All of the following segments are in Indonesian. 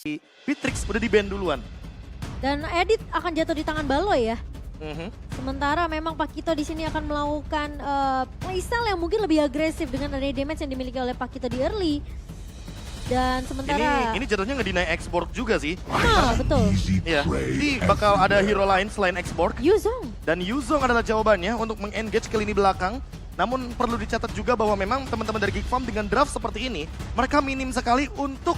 Pitrix udah di-ban duluan. Dan Edit akan jatuh di tangan Baloy ya. Mhm. Sementara memang Pakito di sini akan melakukan playstyle yang mungkin lebih agresif dengan adanya damage yang dimiliki oleh Pakito di early. Dan sementara... Ini jatuhnya nge-deny X-Borg juga sih. Nah, betul. Iya, jadi bakal ada hero lain selain X-Borg. Yuzong. Dan Yuzong adalah jawabannya untuk meng-engage ke lini belakang. Namun perlu dicatat juga bahwa memang teman-teman dari Geek Farm dengan draft seperti ini, mereka minim sekali untuk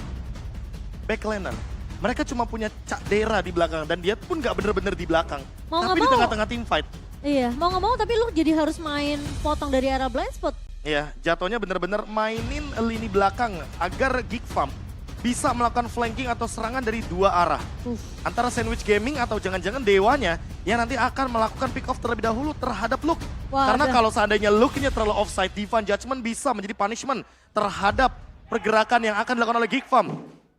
backlaner. Mereka cuma punya Cak Dera di belakang dan dia pun nggak bener-bener di belakang. Mau tapi nggak di mau. tengah-tengah team fight. Iya, mau nggak mau tapi lu jadi harus main potong dari arah blind spot. Iya, jatuhnya bener-bener mainin lini belakang agar Geek Farm bisa melakukan flanking atau serangan dari dua arah. Antara Sandwich Gaming atau jangan-jangan Dewanya yang nanti akan melakukan pick off terlebih dahulu terhadap Luke. Wah, Karena ada. kalau seandainya Luke-nya terlalu offside, Divine Judgment bisa menjadi punishment terhadap pergerakan yang akan dilakukan oleh Geek Farm.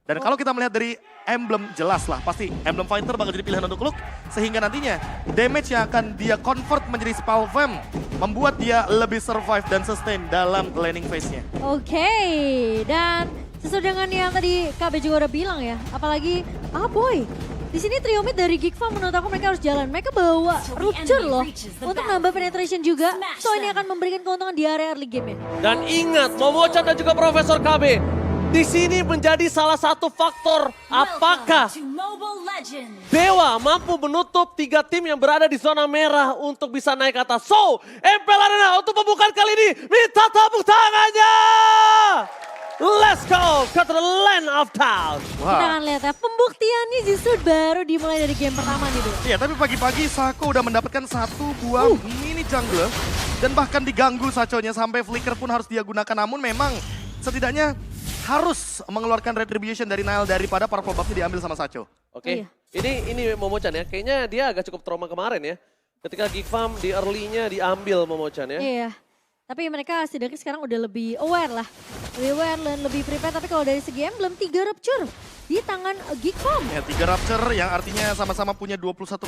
Dan kalau kita melihat dari emblem, jelas lah pasti emblem fighter bakal jadi pilihan untuk Luke. Sehingga nantinya damage yang akan dia convert menjadi spell fam membuat dia lebih survive dan sustain dalam laning phase-nya. Oke, dan sesuai dengan yang tadi KB juga udah bilang ya, apalagi boy, di sini trio mid dari Geek Farm menurut aku mereka harus jalan. Mereka bawa Rupture loh untuk nambah penetration juga, so ini akan memberikan keuntungan di area early game ya. Dan ingat, Momochan dan juga Profesor KB, di sini menjadi salah satu faktor apakah Dewa mampu menutup 3 tim yang berada di zona merah untuk bisa naik ke atas. So, MPL Arena untuk pembukaan kali ini, minta tepuk tangannya! Let's go ke the land of town. Kita akan lihat ya, pembuktiannya justru baru dimulai dari game pertama nih bro. Iya, tapi pagi-pagi Sako udah mendapatkan satu buah mini jungler. Dan bahkan diganggu Saconya sampai flicker pun harus dia gunakan. Namun memang setidaknya harus mengeluarkan retribution dari Nile daripada para buff-nya diambil sama Saco. Oke, Iya. ini Momochan ya, kayaknya dia agak cukup trauma kemarin ya. Ketika Geek Farm di early-nya diambil Momochan ya. Iya, tapi mereka setidaknya sekarang udah lebih aware lah. Lebih aware dan lebih prepare, tapi kalau dari segi emblem 3 Rupture di tangan Geek Farm. Ya, 3 Rapture yang artinya sama-sama punya 21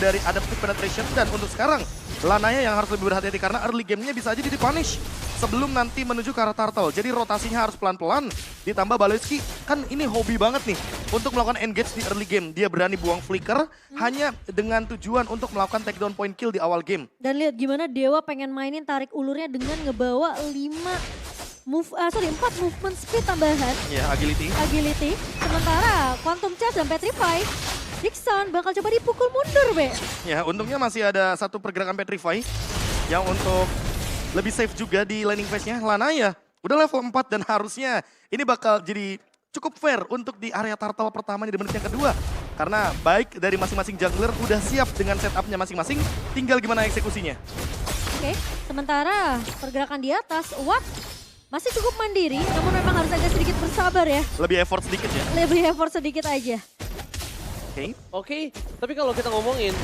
dari adaptive penetration. Dan untuk sekarang, Lanaya yang harus lebih berhati-hati karena early game-nya bisa aja di-punish sebelum nanti menuju ke arah turtle. Jadi rotasinya harus pelan-pelan. Ditambah Baloyski, kan ini hobi banget nih untuk melakukan engage di early game. Dia berani buang flicker hanya dengan tujuan untuk melakukan takedown point kill di awal game. Dan lihat gimana Dewa pengen mainin tarik ulurnya dengan ngebawa 4 movement speed tambahan. Ya, agility. Sementara Quantum Charge dan Petrify, Dixon bakal coba dipukul mundur, Be. Ya, untungnya masih ada satu pergerakan Petrify yang untuk lebih safe juga di laning phase-nya. Lanaya udah level 4 dan harusnya ini bakal jadi cukup fair untuk di area turtle pertama di menit yang kedua. Karena baik dari masing-masing jungler udah siap dengan setup-nya masing-masing, tinggal gimana eksekusinya. Oke, sementara pergerakan di atas, Watt masih cukup mandiri, namun memang harus agak sedikit bersabar ya. Lebih effort sedikit ya. Lebih effort sedikit aja. Oke. Tapi kalau kita ngomongin,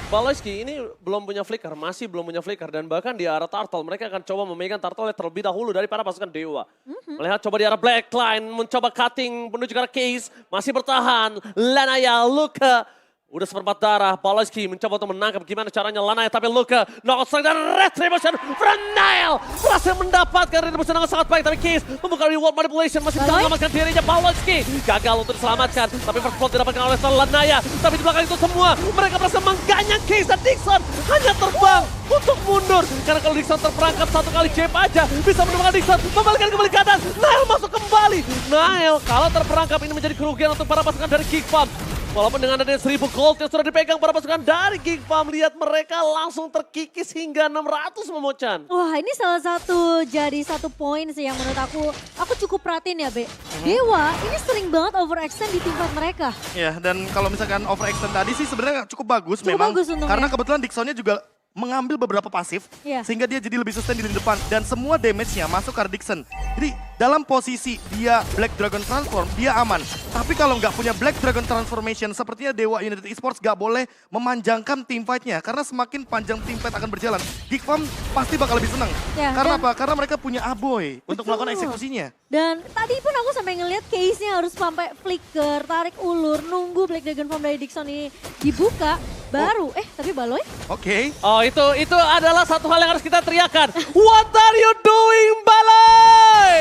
Baloyski ini belum punya flicker, masih belum punya flicker. Dan bahkan di arah turtle, mereka akan coba memegang turtle terlebih dahulu daripada pasukan Dewa. Melihat coba di arah Blackline, mencoba cutting menuju ke arah Case, masih bertahan. Lanaya, Luka, udah seperempat darah. Baloyski mencoba untuk menangkap gimana caranya Lanaya, tapi Luka, knockout strike dan retribution from Nile. Berhasil mendapatkan retribution dengan sangat baik, tapi Case membuka reward manipulation, masih bisa menyelamatkan dirinya. Baloyski gagal untuk diselamatkan, tapi first blood didapatkan oleh Lanaya. Tapi di belakang itu semua, mereka berhasil mengganyang Case dan Dixon hanya terbang untuk mundur. Karena kalau Dixon terperangkap satu kali jab aja, bisa menemukan Dixon, membalikan kembali ke atas. Nile masuk kembali. Nile kalau terperangkap ini menjadi kerugian untuk para pasukan dari Geek Farm. Walaupun dengan adanya 1000 gold yang sudah dipegang para pasukan dari Geek Farm, lihat mereka langsung terkikis hingga 600 Momochan. Wah, ini salah satu jadi satu poin sih yang menurut aku cukup perhatiin ya, Be. Dewa ini sering banget overextend di tim fight mereka. Ya, dan kalau misalkan overextend tadi sih sebenarnya cukup bagus Cukup memang. bagus untungnya. Karena kebetulan Dixonnya juga mengambil beberapa pasif, Iya. sehingga dia jadi lebih sustain di lini depan. Dan semua damage-nya masuk ke Dixon. Jadi dalam posisi dia Black Dragon Transform, dia aman. Tapi kalau nggak punya Black Dragon Transformation, sepertinya Dewa United Esports nggak boleh memanjangkan team fight-nya. Karena semakin panjang team fight akan berjalan, Geek Farm pasti bakal lebih senang. Ya, Karena dan- apa? Karena mereka punya Aboy untuk melakukan eksekusinya. Dan tadi pun aku sampai ngeliat case-nya harus sampai flicker, tarik ulur, nunggu Black Dragon Form dari Dixon ini dibuka. Baru, tapi Baloy? Oke. Oh itu adalah satu hal yang harus kita teriakan. What are you doing, Baloy?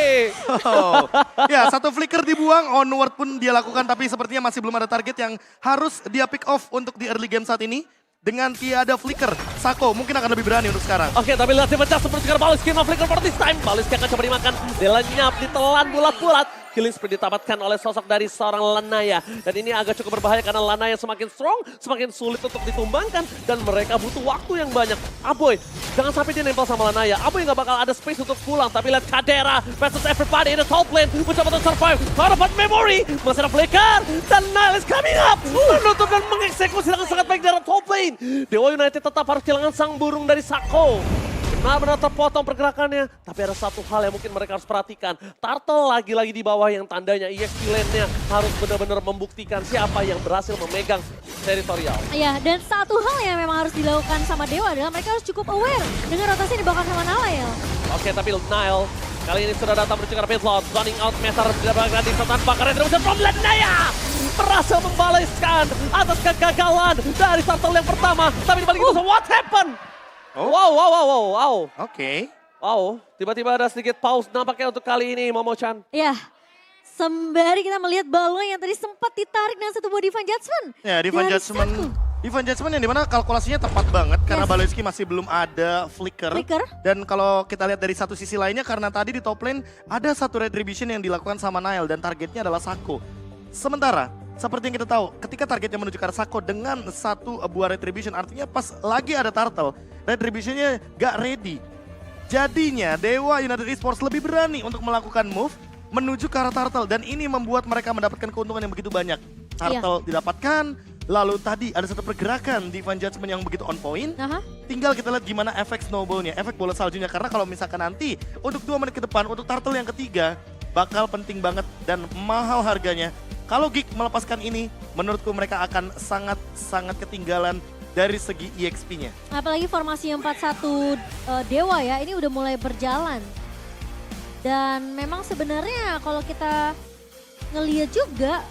Oh. Ya, satu flicker dibuang, onward pun dia lakukan, tapi sepertinya masih belum ada target yang harus dia pick off untuk di early game saat ini. Dengan tiada flicker, Sako mungkin akan lebih berani untuk sekarang. Oke, tapi lihat si pecah seperti sekarang Baliski, no flicker for this time. Baliski akan coba dimakan, dilenyap, ditelan bulat-bulat. Killing spree didapatkan oleh sosok dari seorang Lanaya. Dan ini agak cukup berbahaya karena Lanaya semakin strong, semakin sulit untuk ditumbangkan. Dan mereka butuh waktu yang banyak. Aboy, jangan sampai dia nempel sama Lanaya. Aboy nggak bakal ada space untuk pulang. Tapi lihat Kadera versus everybody in the top lane. Mencoba untuk survive. Harapan memory. Masih ada flicker. Dan Nile is coming up. Menutup dan mengeksekusi dengan sangat baik dari top lane. Dewa United tetap harus kehilangan sang burung dari Sako. Benar-benar terpotong pergerakannya. Tapi ada satu hal yang mungkin mereka harus perhatikan. Turtle lagi-lagi di bawah yang tandanya EXP lane-nya harus benar-benar membuktikan siapa yang berhasil memegang teritorial. Iya, dan satu hal yang memang harus dilakukan sama Dewa adalah mereka harus cukup aware dengan rotasi yang dibawakan sama Nile. Oke, tapi Nile kali ini sudah datang menuju ke arah pit lane. Running out meter didapatkan di tanpa retribution from Lanaya. Berhasil membalaskan atas kegagalan dari Turtle yang pertama. Tapi dibalik itu, what happened? Oh. Wow. Oke. Wow, tiba-tiba ada sedikit pause nampaknya untuk kali ini, Momo-chan. Iya, sembari kita melihat balon yang tadi sempat ditarik dengan satu buah Divine Judgment. Ya, Divine dari Judgment. Sako. Divine Judgment yang dimana kalkulasinya tepat banget karena Baloyski masih belum ada flicker. Dan kalau kita lihat dari satu sisi lainnya karena tadi di top lane ada satu retribution yang dilakukan sama Nile dan targetnya adalah Sako. Sementara seperti yang kita tahu, ketika targetnya menuju ke arah Sako dengan satu buah retribution, artinya pas lagi ada turtle, retributionnya gak ready. Jadinya Dewa United Esports lebih berani untuk melakukan move menuju ke arah turtle dan ini membuat mereka mendapatkan keuntungan yang begitu banyak. Turtle didapatkan, lalu tadi ada satu pergerakan Divine Judgment yang begitu on point. Tinggal kita lihat gimana efek snowballnya, efek bola saljunya. Karena kalau misalkan nanti untuk 2 menit ke depan, untuk turtle yang ketiga, bakal penting banget dan mahal harganya. Kalau Geek melepaskan ini, menurutku mereka akan sangat-sangat ketinggalan dari segi EXP-nya. Apalagi formasi 4-1 Dewa ya, ini udah mulai berjalan. Dan memang sebenarnya kalau kita ngeliat juga,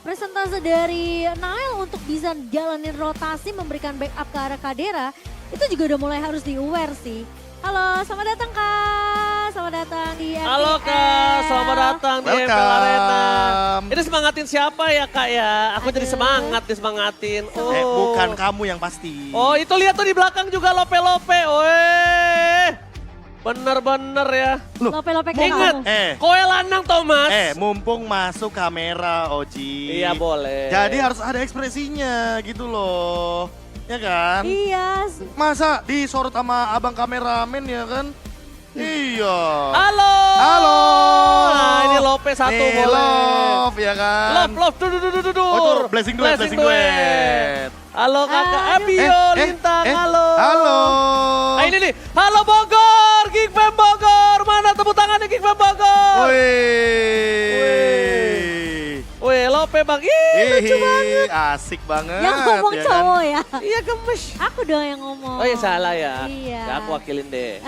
presentase dari Nile untuk bisa jalanin rotasi, memberikan backup ke arah Kadera, itu juga udah mulai harus di-aware sih. Halo, selamat datang Kak. Selamat datang di MPL. Halo Kak, selamat datang di MPL Arena. Ini semangatin siapa ya Kak ya? Aku jadi semangat disemangatin. Bukan kamu yang pasti. Oh itu lihat tuh di belakang juga Lope-Lope. Bener-bener ya. Lope-Lope kayak Ingat, kamu. kowe lanang Thomas. Mumpung masuk kamera Oji. Iya boleh. Jadi harus ada ekspresinya gitu loh. Ya kan? Iya. Masa disorot sama abang kameramen ya kan? Iya. Halo. Nah ini Lope satu boleh. Love ya kan? Love, dudur. Oh itu blessing duet. Halo kakak Abio, Lintang, halo. Halo. Nah ini nih, halo Bogor, Geek Fam Bogor. Mana tepuk tangannya Geek Fam Bogor? Wih, Lope bang, lucu banget. Asik banget. Yang ngomong ya cowok ya. Iya gemes. Aku dong yang ngomong. Oh iya salah ya. Iya. Ya, aku wakilin deh.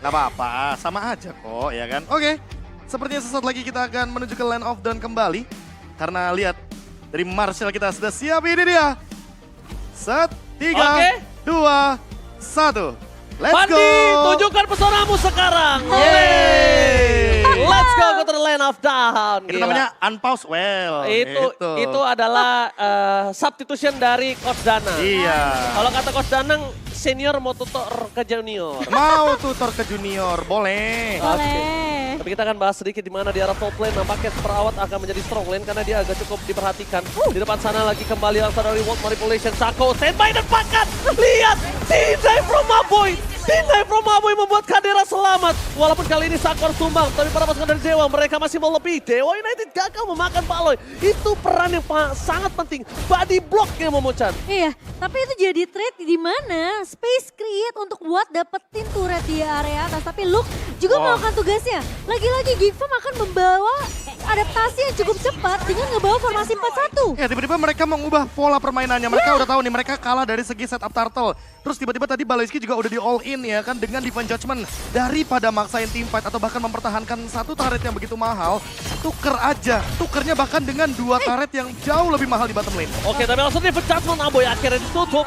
Gak apa-apa, sama aja kok ya kan. Oke, sepertinya sesaat lagi kita akan menuju ke Land of Dawn kembali. Karena lihat, dari Marshall kita sudah siap, ini dia. 3, 2, 1. Let's Pandi, go. tunjukkan pesonamu sekarang. Yeay. Let's go to the Land of Dawn. Itu namanya unpause well. Itu adalah substitution dari Coach Danang. Iya. Kalau kata Coach Danang, senior mau tutor ke junior. Mau tutor ke junior, boleh. Boleh. Tapi kita akan bahas sedikit di mana di arah top lane nampaknya perawat akan menjadi strong lane karena dia agak cukup diperhatikan. Di depan sana lagi kembali langsung dari World Manipulation. Sako standby dan pakat. Lihat, deny from Maboy. Deny from Maboy membuat Kadera selamat. Walaupun kali ini Sako harus tumbang, tapi para pasukan dari Dewa mereka masih mau lebih. Dewa United gagal memakan Baloy. Itu peran yang sangat penting. Body blocknya Momo-chan. Iya, tapi itu jadi trade di mana space create untuk buat dapetin turret di area atas. Tapi Luke juga melakukan tugasnya. Lagi-lagi Geek Fam akan membawa adaptasi yang cukup cepat dengan ngebawa formasi 4-1. Ya tiba-tiba mereka mengubah pola permainannya. Mereka udah tahu nih mereka kalah dari segi setup turtle. Terus tiba-tiba tadi Baloyski juga udah di all in ya kan dengan Divine Judgment. Daripada maksain team fight atau bahkan mempertahankan satu turret yang begitu mahal. Tuker aja. Tukernya bahkan dengan 2 turret yang jauh lebih mahal di bottom lane. Oke, tapi langsung Divine Judgment Aboy akhirnya ditutup.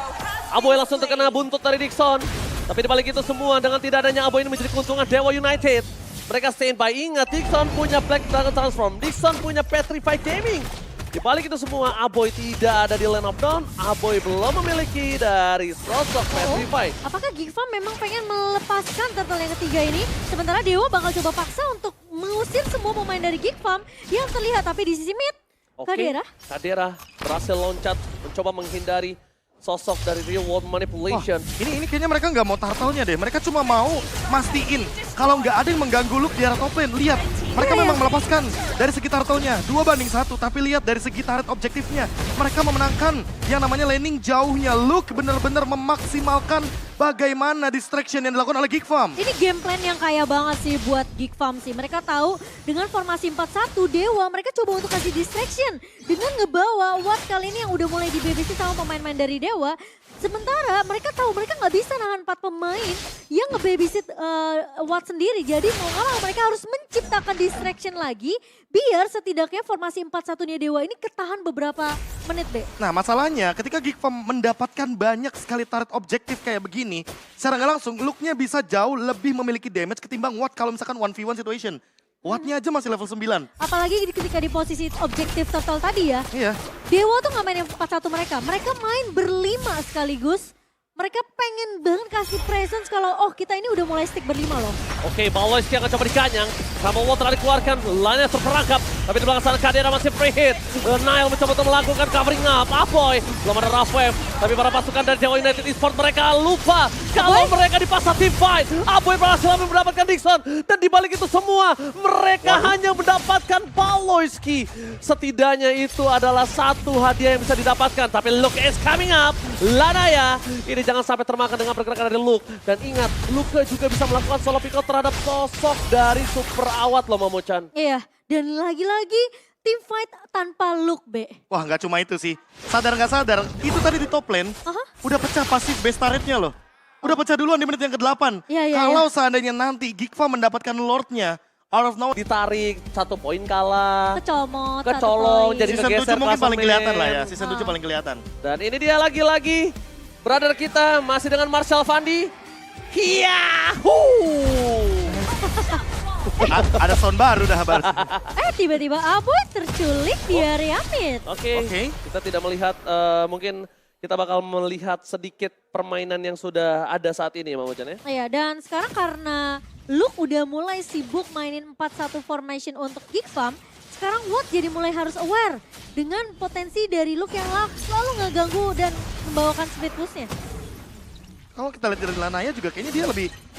Aboy langsung terkena buntut dari Dixon. Tapi dibalik itu semua dengan tidak adanya Aboy ini menjadi keuntungan Dewa United. Mereka standby. Ingat, Dixon punya Black Dragon Transform. Dixon punya Petrify Gaming. Di balik itu semua, Aboy tidak ada di lane of down. Aboy belum memiliki dari sosok Petrify. Apakah Gigfam memang pengen melepaskan turtle yang ketiga ini? Sementara Dewa bakal coba paksa untuk mengusir semua pemain dari Gigfam yang terlihat. Tapi di sisi mid, Kadera berhasil loncat, mencoba menghindari sosok dari real world manipulation. Wah, ini kayaknya mereka nggak mau turtle-nya deh. Mereka cuma mau mastiin kalau nggak ada yang mengganggu Luke di arah top lane. Lihat, mereka memang melepaskan dari segi turtle-nya 2-1. Tapi lihat dari segi turret objektifnya, mereka memenangkan yang namanya laning jauhnya. Luke benar-benar memaksimalkan bagaimana distraction yang dilakukan oleh Gigfam. Ini game plan yang kaya banget sih buat Gigfam sih. Mereka tahu dengan formasi 4-1 Dewa, mereka coba untuk kasih distraction dengan ngebawa Watt kali ini yang udah mulai di BBC sama pemain-pemain dari Dewa. Sementara mereka tahu mereka nggak bisa nahan 4 pemain yang nge-babysit Watt sendiri. Jadi mau nggak mau mereka harus menciptakan distraction lagi biar setidaknya formasi 4-1-nya Dewa ini ketahan beberapa menit, Be. Nah masalahnya ketika Gigfam mendapatkan banyak sekali turret objektif kayak begini, secara nggak langsung Luke-nya bisa jauh lebih memiliki damage ketimbang Watt kalau misalkan 1v1 situation. Watt-nya aja masih level 9. Apalagi ketika di posisi objektif turtle tadi ya. Iya. Dewa tuh nggak main yang 4-1 mereka. Mereka main berlima sekaligus. Mereka pengen banget kasih presence kalau kita ini udah mulai stick berlima loh. Oke, Baloyski akan coba dikanyang. Sama Watt telah dikeluarkan, line terperangkap. Tapi di belakang sana Kadera masih free hit. Nile mencoba untuk melakukan covering up. Apoy, belum ada rough wave. Tapi para pasukan dari Dewa United Esports mereka lupa kalau mereka dipasang team fight. Apoy berhasil mendapatkan Dixon. Dan di balik itu semua, mereka hanya mendapatkan Baloyski. Setidaknya itu adalah satu hadiah yang bisa didapatkan. Tapi Luke is coming up. Lanaya, ini jangan sampai termakan dengan pergerakan dari Luke. Dan ingat, Luke juga bisa melakukan solo pick out terhadap sosok dari Super Awat loh, Momo-chan. Iya, dan lagi-lagi team fight tanpa Luke, Be. Wah nggak cuma itu sih. Sadar nggak sadar, itu tadi di top lane udah pecah pasif base turret-nya loh. Udah pecah duluan di menit yang ke-8. Kalau seandainya nanti Gigfam mendapatkan Lord-nya, out of nowhere ditarik, 1 poin kalah. Kecolong, jadi season 7 kegeser mungkin klasemen. paling kelihatan lah ya. Season 7 paling kelihatan. Dan ini dia lagi-lagi. Brother kita masih dengan Marshall Fandi. Yahoo! Ada sound baru dah baru. Tiba-tiba Aboy terculik di area mid. Oke. Kita tidak melihat, mungkin kita bakal melihat sedikit permainan yang sudah ada saat ini ya Momo-chan ya. Iya, dan sekarang karena Luke udah mulai sibuk mainin 4-1 formation untuk Gigfam, sekarang Watt jadi mulai harus aware dengan potensi dari Luke yang selalu ngeganggu dan membawakan split push-nya. Kalau kita lihat dari Lanaya juga kayaknya dia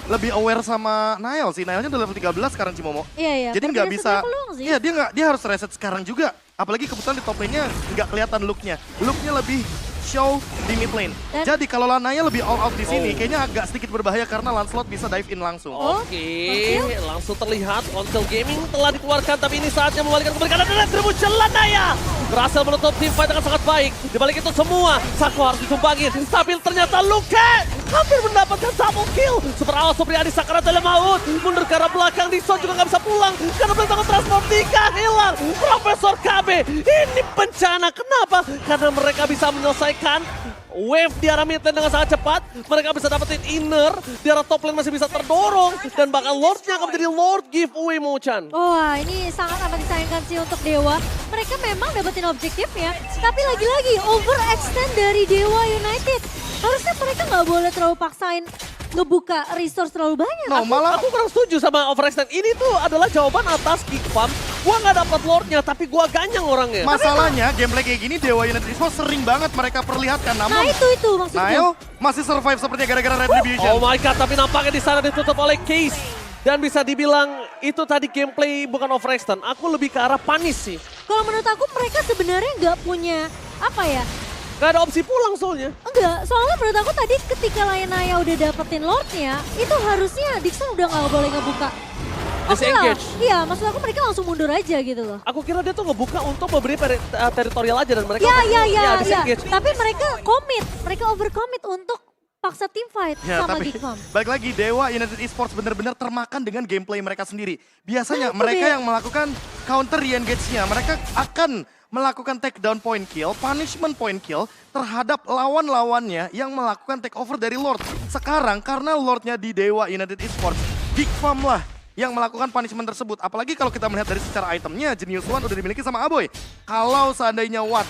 lebih aware sama Nile sih. Nile-nya udah level 13 sekarang Cimomo. Iya. Jadi nggak bisa. Iya, dia harus reset sekarang juga. Apalagi kebetulan di top lane-nya nggak kelihatan Luke-nya. Luke-nya lebih show di mid lane. Jadi kalau Lanaya lebih all out di sini, kayaknya agak sedikit berbahaya karena Lancelot bisa dive in langsung. Oke, langsung terlihat Console Gaming telah dikeluarkan, tapi ini saatnya membalikkan kembali karena Retribution Lanaya berhasil menutup team fight dengan sangat baik. Di balik itu semua, Sako harus ditumbangin. Tapi ternyata Luke hampir mendapatkan double kill. Super Awal Supriyadi Sakarat dalam maut. Mundur ke arah belakang, Dixon juga nggak bisa pulang. Karena belum takut transform 3 hilang. Profesor KB, ini bencana. Kenapa? Karena mereka bisa menyelesaikan wave di arah mid lane dengan sangat cepat. Mereka bisa dapetin inner, di arah top lane masih bisa terdorong. Dan bahkan Lord-nya akan menjadi Lord giveaway, Mo-chan. Wah, ini sangat amat disayangkan sih untuk Dewa. Mereka memang dapetin objektifnya, tapi lagi-lagi overextend dari Dewa United. Harusnya mereka nggak boleh terlalu paksain ngebuka resource terlalu banyak. Aku kurang setuju sama overextend. Ini tuh adalah jawaban atas Gigfam. Gua nggak dapat Lord-nya, tapi gua ganyang orangnya. Masalahnya gameplay kayak gini Dewa United Esports sering banget mereka perlihatkan. Namun Nah itu maksudnya. Nile masih survive sepertinya gara-gara Retribution. Oh my god, tapi nampaknya di sana ditutup oleh Case. Dan bisa dibilang itu tadi gameplay bukan overextend. Aku lebih ke arah panis sih. Kalau menurut aku mereka sebenarnya nggak punya apa ya? Gak ada opsi pulang soalnya. Enggak, soalnya menurut aku tadi ketika Lanaya udah dapetin Lord-nya, itu harusnya Dixon udah nggak boleh ngebuka. Disengage. Iya, maksud aku mereka langsung mundur aja gitu loh. Aku kira dia tuh ngebuka untuk memberi teritorial aja dan mereka Iya. disengage. Tapi mereka overcommit untuk paksa team fight sama Gigfam. Balik lagi, Dewa United Esports benar-benar termakan dengan gameplay mereka sendiri. Biasanya mereka yang melakukan counter re-engage-nya, mereka akan melakukan takedown point kill, punishment point kill terhadap lawan-lawannya yang melakukan take over dari Lord. Sekarang karena Lordnya di Dewa United Esports, Gigfam lah yang melakukan punishment tersebut. Apalagi kalau kita melihat dari secara itemnya, Genius One udah dimiliki sama Aboy. Kalau seandainya Watt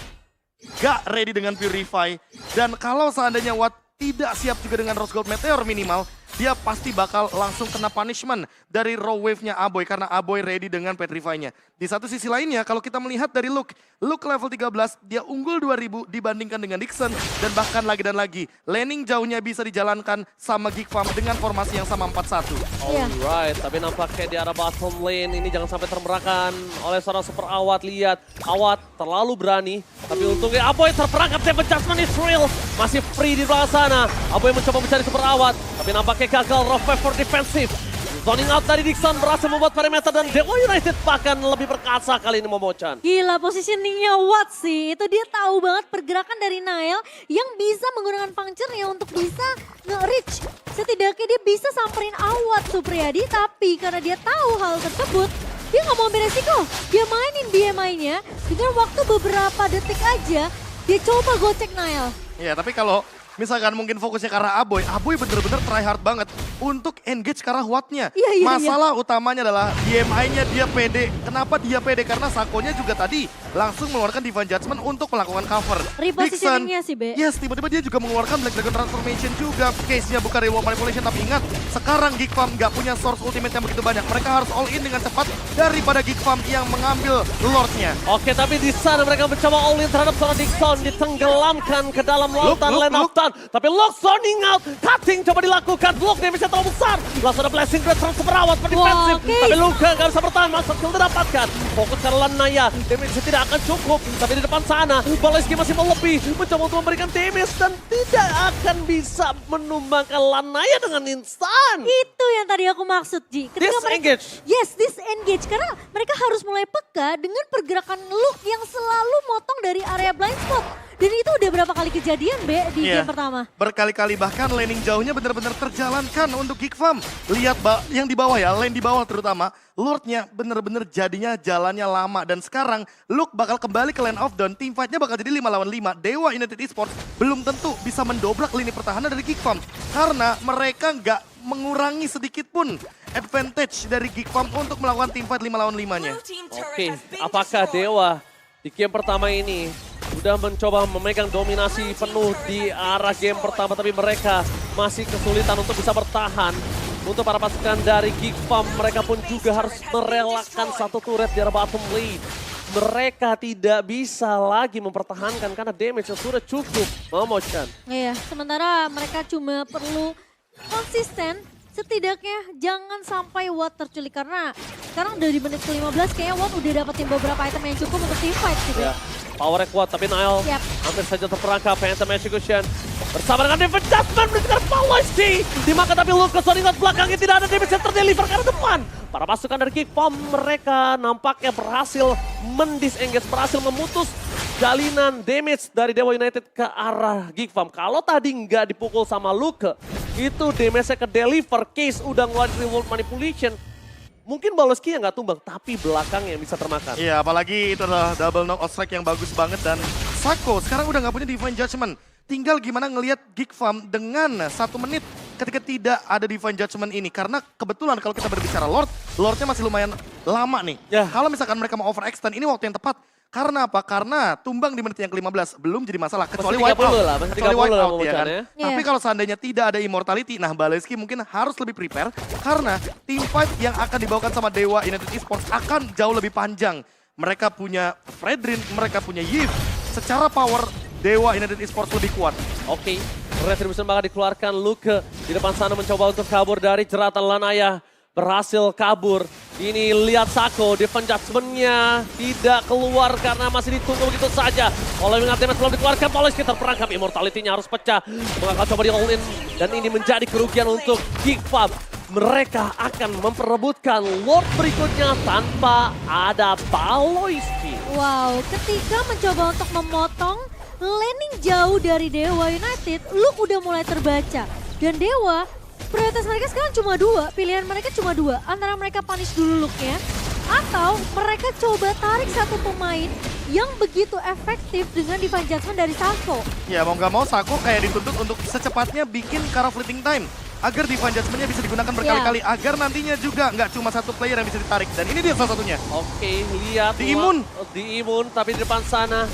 gak ready dengan Purify, dan kalau seandainya Watt tidak siap juga dengan Rose Gold Meteor minimal, dia pasti bakal langsung kena punishment dari raw wave-nya Aboy karena Aboy ready dengan Petrify-nya. Di satu sisi lainnya, kalau kita melihat dari Luke level 13, dia unggul 2000 dibandingkan dengan Dixon, dan bahkan lagi dan lagi, laning jauhnya bisa dijalankan sama Geek Farm dengan formasi yang sama 4-1. Iya. Alright, tapi nampaknya di arah bottom lane ini jangan sampai termerahkan oleh seorang super Awat. Lihat, Awat terlalu berani, tapi untungnya Aboy terperangkap. Seven Adjustment is real, masih free di belakang sana. Aboy mencoba mencari super Awat, tapi nampaknya gagal. Rough for defensive. Zoning out dari Dixon berhasil membuat perimeter dan Dewa United bahkan lebih perkasa kali ini Momochan. Gila positioningnya Watt sih. Itu dia tahu banget pergerakan dari Nael yang bisa menggunakan puncture-nya untuk bisa nge-reach. Setidaknya dia bisa samperin Awat Supriyadi, tapi karena dia tahu hal tersebut, dia nggak mau ambil resiko. Dia mainin BMI-nya dengan waktu beberapa detik aja, dia coba gocek Nael. Ya, tapi kalau misalkan mungkin fokusnya karena Aboy bener-bener try hard banget untuk engage ke arah Watt-nya. Iya. Masalah utamanya adalah DMI-nya dia pede. Kenapa dia pede? Karena Sakonya juga tadi langsung mengeluarkan Divine Judgment untuk melakukan cover. Repositioning-nya sih, Be. Yes, tiba-tiba dia juga mengeluarkan Black Dragon Transformation juga. Case-nya bukan Reward Manipulation, tapi ingat, sekarang Geek Farm nggak punya source ultimate yang begitu banyak. Mereka harus all in dengan cepat daripada Geek Farm yang mengambil Lord-nya. Oke, tapi di sana mereka mencoba all in terhadap seorang Dixon, ditenggelamkan ke dalam lautan Look. lane of Tan. Tapi Lock zoning out, cutting coba dilakukan, Lock damage-nya terlalu besar. Langsung ada Blessing Great from super Awat per defensif. Case. Tapi Luka nggak bisa bertahan, maksud kill didapatkan. Fokus ke Lanaya, damage-nya tidak akan cukup. Tapi di depan sana, Baleski masih mau lebih, mencoba untuk memberikan damage dan tidak akan bisa menumbangkan Lanaya dengan instan. Itu yang tadi aku maksud, Ji. Disengage. Yes, disengage. Karena mereka harus mulai peka dengan pergerakan Luke yang selalu motong dari area blind spot. Dan itu udah berapa kali kejadian, Be, di Iya, game pertama. berkali-kali bahkan laning jauhnya benar-benar terjalankan untuk Geek Farm. Lihat yang di bawah ya, lane di bawah terutama. Lordnya benar-benar jadinya jalannya lama. Dan sekarang Luke bakal kembali ke lane of down. Team fight-nya bakal jadi 5 lawan 5. Dewa United Esports belum tentu bisa mendobrak lini pertahanan dari Geek Farm. Karena mereka nggak mengurangi sedikit pun advantage dari Geek Farm untuk melakukan team fight 5 lawan 5-nya. Oke, apakah Dewa di game pertama ini sudah mencoba memegang dominasi penuh di arah game pertama, tapi mereka masih kesulitan untuk bisa bertahan. Untuk para pasukan dari Geek Farm, mereka pun juga harus merelakan satu turret di arah bottom lane. Mereka tidak bisa lagi mempertahankan karena damage sudah cukup. Momochan. Iya, sementara mereka cuma perlu konsisten. Setidaknya jangan sampai Watt terculik karena sekarang udah di menit ke-15 kayaknya Watt udah dapetin beberapa item yang cukup untuk team fight sih. Ya, powernya kuat tapi Nael hampir saja terperangkap. Phantom Execution bersama dengan Divine Judgment menunjukkan Baleski. Dimakan tapi Lucas Soningot belakangnya tidak ada damage yang terdeliver karena depan. Para pasukan dari Geek Farm mereka nampaknya berhasil mendisengage, berhasil memutus jalinan damage dari Dewa United ke arah Geek Farm. Kalau tadi nggak dipukul sama Luke, itu damage-nya ke deliver. Case udah ngeluarin Reward Manipulation. Mungkin Baleski yang nggak tumbang, tapi belakangnya yang bisa termakan. Iya, apalagi itu adalah double knockout strike yang bagus banget. Dan Sako sekarang udah nggak punya Divine Judgment. Tinggal gimana ngelihat Geek Farm dengan 1 menit ketika tidak ada Divine Judgment ini. Karena kebetulan kalau kita berbicara Lordnya masih lumayan lama nih. Ya. Kalau misalkan mereka mau overextend, ini waktu yang tepat. Karena apa? Karena tumbang di menit yang ke-15 belum jadi masalah. Kecuali Masih 30 wipe out. lah, masih Kecuali 30 wipe lah out ya kan. Momochan ya. Tapi kalau seandainya tidak ada Immortality, nah Baleski mungkin harus lebih prepare. Karena team fight yang akan dibawakan sama Dewa United Esports akan jauh lebih panjang. Mereka punya Fredrin, mereka punya Yves. Secara power, Dewa United Esports lebih kuat. Oke, Retribution bakal dikeluarkan. Luke di depan sana mencoba untuk kabur dari jeratan Lanaya. Berhasil kabur. Ini lihat Sako, Divine Judgment-nya tidak keluar karena masih ditunggu begitu saja. Oleh Wingat Damage belum dikeluarkan, Baleski terperangkap. Immortality-nya harus pecah. Mengakal coba di all-in. Dan ini menjadi kerugian untuk Geek Farm. Mereka akan memperebutkan Lord berikutnya tanpa ada Baleski. Wow, ketika mencoba untuk memotong laning jauh dari Dewa United, Luke udah mulai terbaca. Dan Dewa, prioritas mereka sekarang cuma 2, pilihan mereka cuma 2. Antara mereka punish dulu Luke-nya, atau mereka coba tarik satu pemain yang begitu efektif dengan Divine Judgment dari Sako. Ya mau nggak mau Sako kayak dituntut untuk secepatnya bikin Kara Fleeting Time. agar Divine Judgment-nya bisa digunakan berkali-kali agar nantinya juga nggak cuma satu player yang bisa ditarik. Dan ini dia salah satunya. Oke, lihat. Diimun. Diimun, tapi di depan sana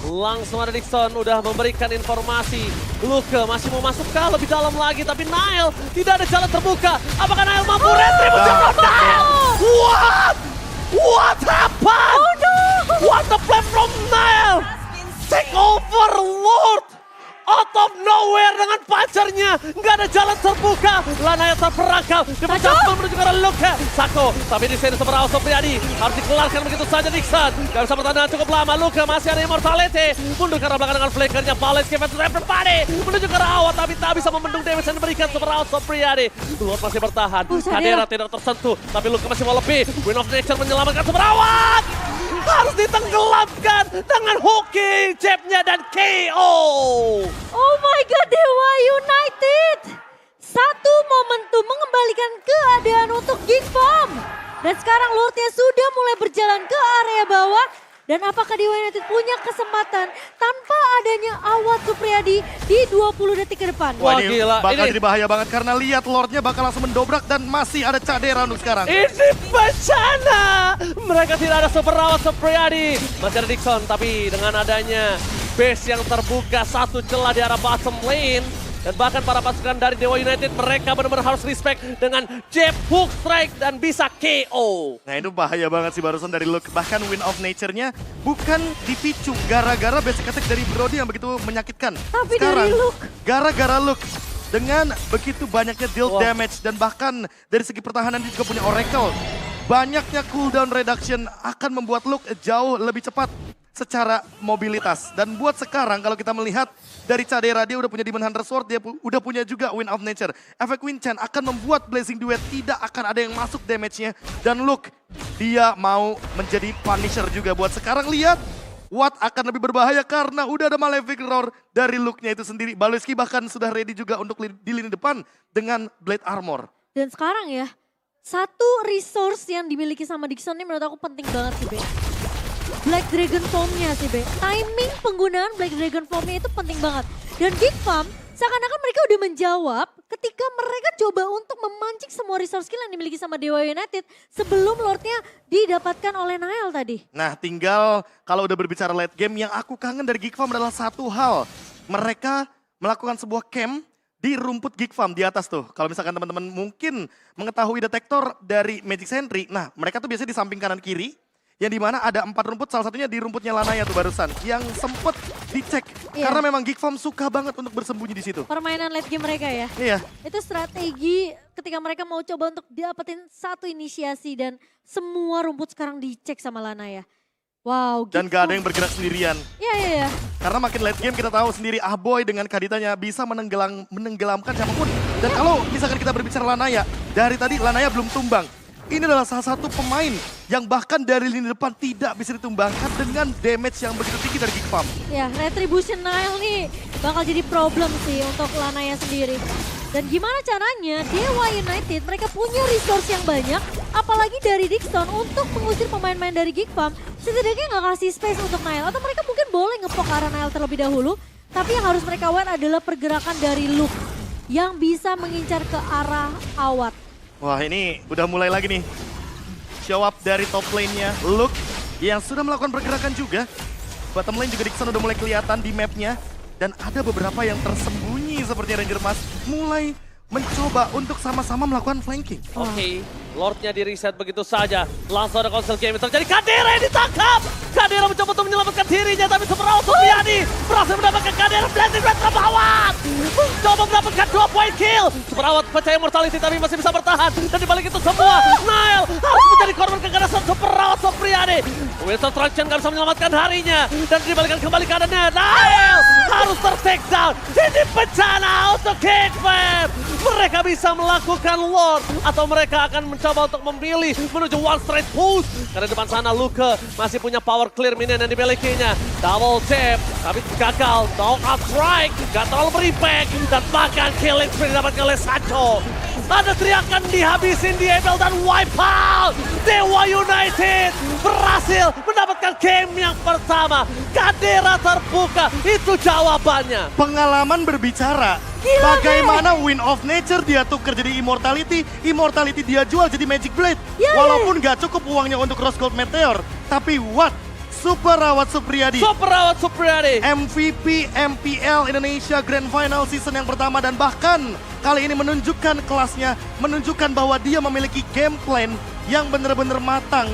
langsung ada Dixon udah memberikan informasi. Luke masih mau masuk ke lebih dalam lagi, tapi Nile tidak ada jalan terbuka. Apakah Nile mampu retribusi from Nile? What? What happened? Oh no! What the play from Nile? Take over Lord! Out of nowhere dengan pacarnya. Nggak ada jalan terbuka. Lanaya terperangkap. Dipercaya menuju ke arah Luke. Sako. Tapi di sini Superaos Sopriadi. Harus dikeluarkan begitu saja Dixon. Gak bisa bertahan cukup lama. Luke masih ada Immortality. Mundur ke arah belakang dengan flickernya. Balance Kevin to everybody. Menuju ke arah awal. Tapi tak bisa membendung damage yang diberikan Superaos Sopriadi. Lord masih bertahan. Kadera tidak tersentuh. Tapi Luke masih mau lebih. Wind of Nature menyelamatkan Superaos. Harus ditenggelamkan dengan hooking jabnya dan KO. Oh my god, Dewa United! Satu momentum mengembalikan keadaan untuk Gigfam. Dan sekarang Lordnya sudah mulai berjalan ke area bawah. Dan apakah Dewa United punya kesempatan tanpa adanya Awad Supriyadi di 20 detik ke depan? Wah, Wah, ini gila. bakal Ini- jadi bahaya banget karena lihat Lordnya bakal langsung mendobrak dan masih ada Cadera untuk sekarang. Ini bencana. Mereka tidak ada Superaos Supriyadi. Masih ada Dixon, tapi dengan adanya base yang terbuka satu celah di arah bottom lane. Dan bahkan para pasukan dari Dewa United mereka benar-benar harus respect dengan jab, hook, strike, dan bisa KO. Nah itu bahaya banget sih barusan dari Luke. Bahkan Wind of Nature-nya bukan dipicu gara-gara basic attack dari Brody yang begitu menyakitkan. Tapi Sekarang, dari Luke. gara-gara Luke. Dengan begitu banyaknya deal Wah. damage dan bahkan dari segi pertahanan dia juga punya Oracle. Banyaknya cooldown reduction akan membuat Luke jauh lebih cepat secara mobilitas. Dan buat sekarang kalau kita melihat dari Cadera dia udah punya Demon Hunter Sword, dia udah punya juga Wind of Nature. Efek Wind Chan akan membuat Blazing Duet tidak akan ada yang masuk damage-nya. Dan Luke, dia mau menjadi Punisher juga. Buat sekarang lihat, Watt akan lebih berbahaya karena udah ada Malefic Roar dari Luke-nya itu sendiri. Baloski bahkan sudah ready juga untuk di lini depan dengan Blade Armor. Dan sekarang ya, satu resource yang dimiliki sama Dixon ini menurut aku penting banget sih, Be. Black Dragon Form-nya sih, Be. Timing penggunaan Black Dragon Form-nya itu penting banget. Dan Gigfam, seakan-akan mereka udah menjawab ketika mereka coba untuk memancing semua resource skill yang dimiliki sama Dewa United sebelum Lordnya didapatkan oleh Nile tadi. Nah tinggal kalau udah berbicara late game yang aku kangen dari Gigfam adalah satu hal. Mereka melakukan sebuah camp di rumput Gigfam di atas tuh. Kalau misalkan teman-teman mungkin mengetahui detektor dari Magic Sentry. Nah mereka tuh biasanya di samping kanan kiri. Yang dimana ada 4 rumput, salah satunya di rumputnya Lanaya tuh barusan. Yang sempet dicek. Iya. Karena memang Gigfam suka banget untuk bersembunyi di situ. Permainan late game mereka ya. Iya. Itu strategi ketika mereka mau coba untuk dapetin satu inisiasi dan semua rumput sekarang dicek sama Lanaya. Wow. Dan gak ada yang bergerak sendirian. Iya, iya, iya. Karena makin late game kita tahu sendiri Ahboy dengan Kaditanya bisa menenggelamkan siapapun. Dan kalau misalkan kita berbicara Lanaya, dari tadi Lanaya belum tumbang. Ini adalah salah satu pemain yang bahkan dari lini depan tidak bisa ditumbangkan dengan damage yang begitu tinggi dari Gigfam. Ya, Retribution Nile nih bakal jadi problem sih untuk Lanaya sendiri. Dan gimana caranya Dewa United mereka punya resource yang banyak, apalagi dari Dixon untuk mengusir pemain-pemain dari Gigfam, setidaknya nggak kasih space untuk Nile. Atau mereka mungkin boleh ngepok arah Nile terlebih dahulu, tapi yang harus mereka aware adalah pergerakan dari Luke yang bisa mengincar ke arah Awad. Wah ini udah mulai lagi nih. Show up dari top lane-nya Luke yang sudah melakukan pergerakan juga. Bottom lane juga Dixon udah mulai kelihatan di map-nya. Dan ada beberapa yang tersembunyi seperti Ranger Mas mulai mencoba untuk sama-sama melakukan flanking. Oke, Lordnya di reset begitu saja. Langsung ada konsel game terjadi. Kadera yang ditangkap. Kadera mencoba untuk menyelamatkan dirinya, tapi Superaos Supriyadi berhasil mendapatkan Kadera Blazing Red ke bawah. Coba mendapatkan 2 point kill. Superaos percaya mortality tapi masih bisa bertahan. Dan dibalik itu semua, Nile harus menjadi korban keganasan Superaos Supriyadi. Winston Truncheon gak bisa menyelamatkan harinya. Dan dibalikan kembali keadaannya. Nile harus ter-take down. Ini bencana untuk Gigfam. Mereka bisa melakukan Lord atau mereka akan mencoba untuk memilih menuju one straight push. Karena depan sana Luke masih punya power clear minion yang dimilikinya. Double tap, tapi gagal. Knockout strike, gak terlalu berimpact. Dan bahkan killing spree didapatkan oleh Sancho. Ada teriakan dihabisin di Ebel dan wipe out. Dewa United berhasil mendapatkan game yang pertama. sama. Kadera terbuka, itu jawabannya. Pengalaman berbicara. Gila, Bagaimana Wind of Nature dia tuker jadi Immortality, Immortality dia jual jadi Magic Blade. Ya, Walaupun gak cukup uangnya untuk Rose Gold Meteor, tapi what? Super Rawat Supriyadi, Super Rawat Supriyadi. MVP MPL Indonesia Grand Final season yang pertama dan bahkan kali ini menunjukkan kelasnya, menunjukkan bahwa dia memiliki game plan yang benar-benar matang.